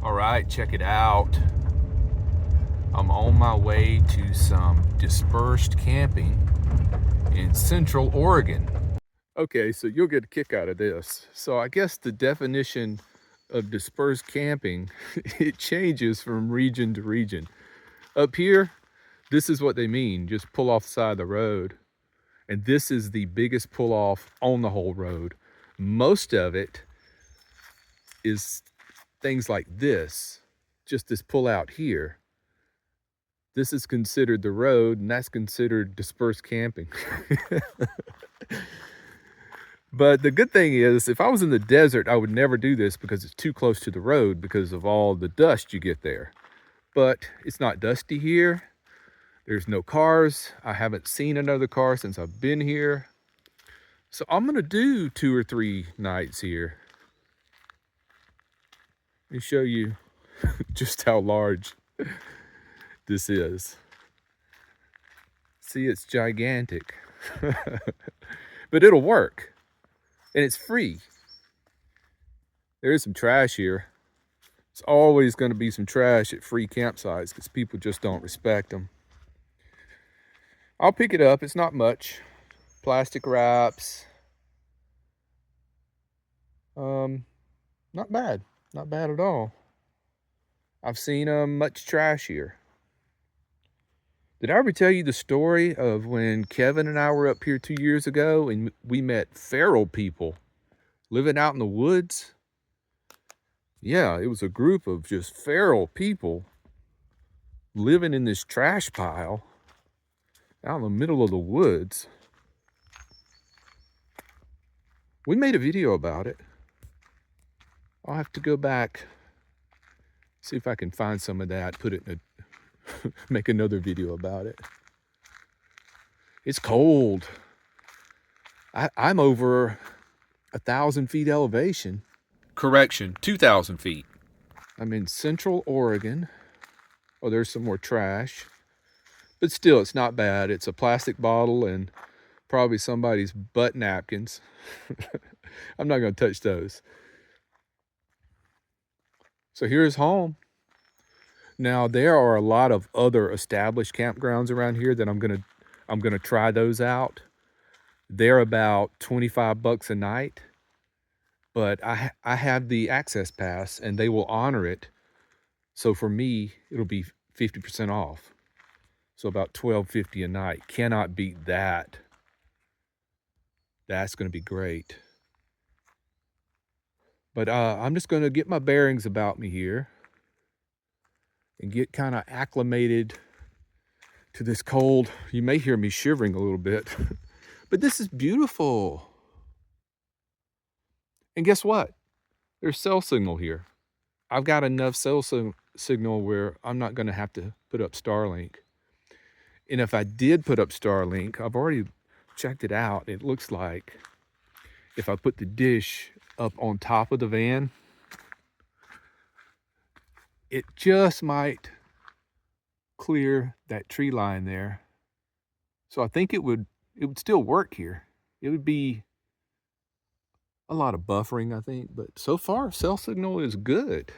All right, check it out. I'm on my way to some dispersed camping in Central Oregon. Okay, so you'll get a kick out of this. So I guess the definition of dispersed camping, it changes from region to region. Up here, this is what they mean, just pull off the side of the road. And this is the biggest pull off on the whole road. Most of it is things like this, just this pull out here. This is considered the road, and that's considered dispersed camping. But the good thing is, if I was in the desert, I would never do this because it's too close to the road because of all the dust you get there. But it's not dusty here. There's no cars. I haven't seen another car since I've been here. So I'm gonna do 2 or 3 nights here. Let me show you just how large this is. See, it's gigantic. But it'll work. And it's free. There is some trash here. It's always going to be some trash at free campsites because people just don't respect them. I'll pick it up. It's not much. Plastic wraps. Not bad. Not bad at all. I've seen much trashier. Did I ever tell you the story of when Kevin and I were up here 2 years ago and we met feral people living out in the woods? Yeah, it was a group of just feral people living in this trash pile out in the middle of the woods. We made a video about it. I'll have to go back, see if I can find some of that, put it in a, make another video about it. It's cold. I'm over 1,000 feet elevation. Correction, 2,000 feet. I'm in Central Oregon. Oh, there's some more trash. But still, it's not bad. It's a plastic bottle and probably somebody's butt napkins. I'm not going to touch those. So here's home. Now, there are a lot of other established campgrounds around here that I'm gonna try those out. They're about 25 bucks a night, but I have the access pass and they will honor it. So for me, it'll be 50% off. So about $12.50 a night. Cannot beat that. That's gonna be great. But I'm just gonna get my bearings about me here and get kind of acclimated to this cold. You may hear me shivering a little bit, but this is beautiful. And guess what? There's cell signal here. I've got enough cell signal where I'm not gonna have to put up Starlink. And if I did put up Starlink, I've already checked it out. It looks like if I put the dish up on top of the van, it just might clear that tree line there. So I think it would still work here. It would be a lot of buffering, I think, but so far cell signal is good.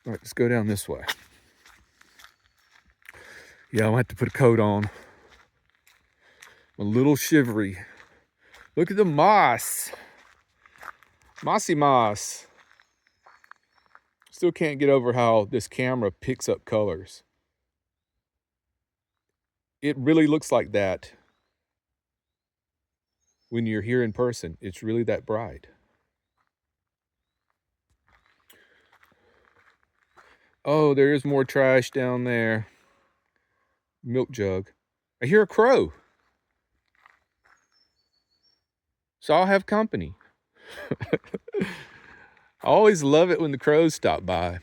All right, let's go down this way. Yeah, I'll have to put a coat on. I'm a little shivery. Look at the moss. Mossy moss. Still can't get over how this camera picks up colors. It really looks like that when you're here in person. It's really that bright. Oh, there is more trash down there. Milk jug. I hear a crow. So I'll have company. I always love it when the crows stop by.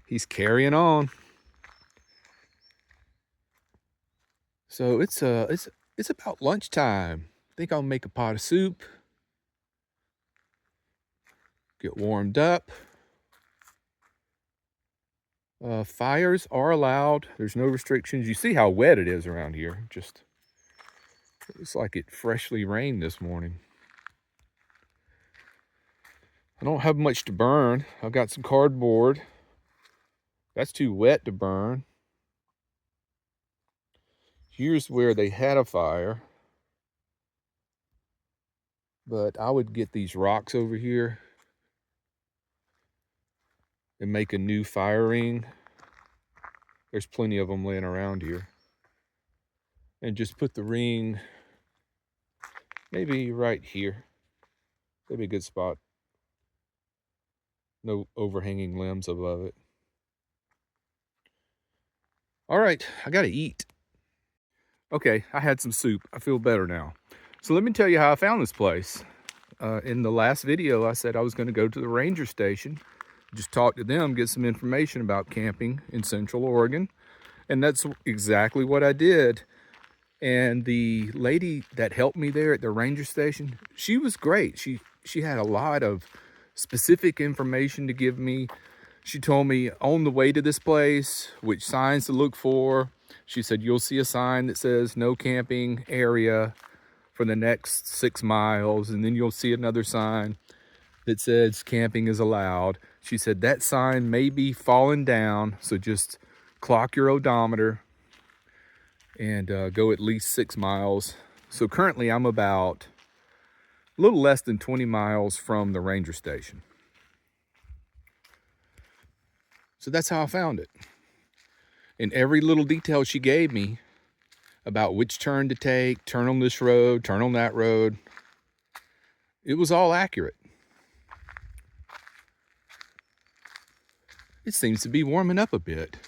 He's carrying on. So it's about lunchtime. I think I'll make a pot of soup. Get warmed up. Fires are allowed. There's no restrictions. You see how wet it is around here. Just Looks like it freshly rained this morning. I don't have much to burn. I've got some cardboard. That's too wet to burn. Here's where they had a fire. But I would get these rocks over here and make a new fire ring. There's plenty of them laying around here. And just put the ring maybe right here. That'd be a good spot. No overhanging limbs above it. All right, I gotta eat. Okay, I had some soup. I feel better now. So let me tell you how I found this place. In the last video, I said I was gonna go to the ranger station, just talk to them, get some information about camping in Central Oregon. And that's exactly what I did. And the lady that helped me there at the ranger station, she was great. She had a lot of specific information to give me. She told me on the way to this place, which signs to look for. She said, you'll see a sign that says no camping area for the next 6 miles. And then you'll see another sign that says camping is allowed. She said that sign may be falling down, so just clock your odometer and go at least 6 miles. So currently I'm about a little less than 20 miles from the ranger station. So that's how I found it. And every little detail she gave me about which turn to take, turn on this road, turn on that road, it was all accurate. It seems to be warming up a bit.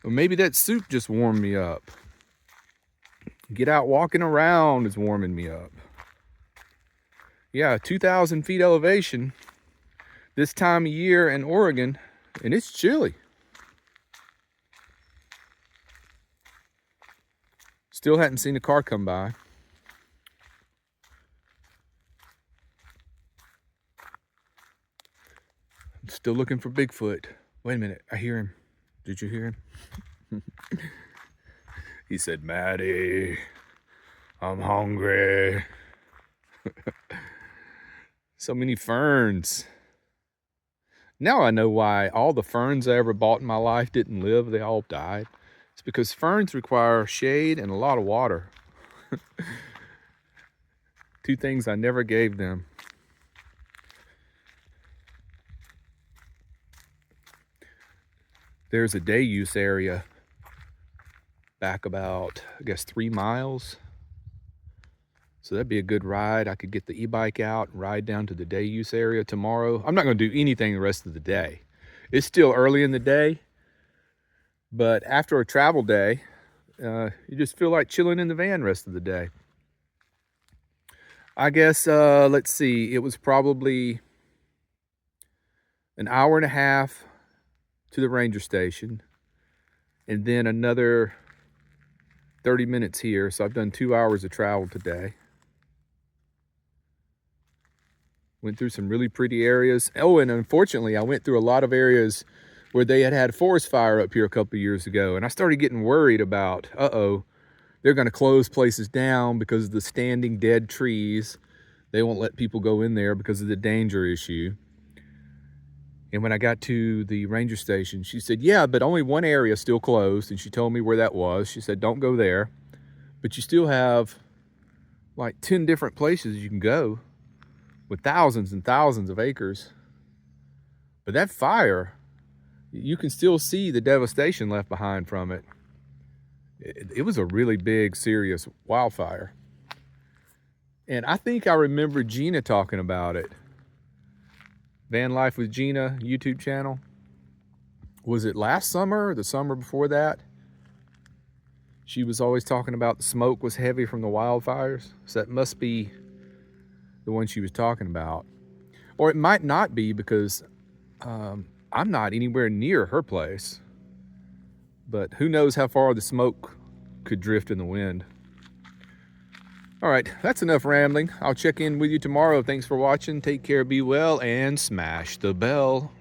Or maybe that soup just warmed me up. Get out walking around is warming me up. Yeah, 2,000 feet elevation this time of year in Oregon, and it's chilly. Still hadn't seen a car come by. I'm still looking for Bigfoot. Wait a minute, I hear him. Did you hear him? He said, Maddie, I'm hungry. So many ferns. Now I know why all the ferns I ever bought in my life didn't live. They all died. It's because ferns require shade and a lot of water. Two things I never gave them. There's a day use area back about, I guess, 3 miles. So that'd be a good ride. I could get the e-bike out and ride down to the day use area tomorrow. I'm not going to do anything the rest of the day. It's still early in the day, but after a travel day, you just feel like chilling in the van the rest of the day. I guess, let's see, it was probably an hour and a half to the ranger station, and then another 30 minutes here. So I've done 2 hours of travel today. Went through some really pretty areas. Oh, and unfortunately, I went through a lot of areas where they had a forest fire up here a couple of years ago. And I started getting worried about, they're going to close places down because of the standing dead trees. They won't let people go in there because of the danger issue. And when I got to the ranger station, she said, yeah, but only one area is still closed. And she told me where that was. She said, don't go there. But you still have like 10 different places you can go with thousands and thousands of acres. But that fire, you can still see the devastation left behind from it. It was a really big, serious wildfire. And I think I remember Gina talking about it. Van Life with Gina YouTube channel. Was it last summer or the summer before that? She was always talking about the smoke was heavy from the wildfires. So that must be the one she was talking about. Or it might not be, because I'm not anywhere near her place. But who knows how far the smoke could drift in the wind. All right, that's enough rambling. I'll check in with you tomorrow. Thanks for watching. Take care, be well, and smash the bell.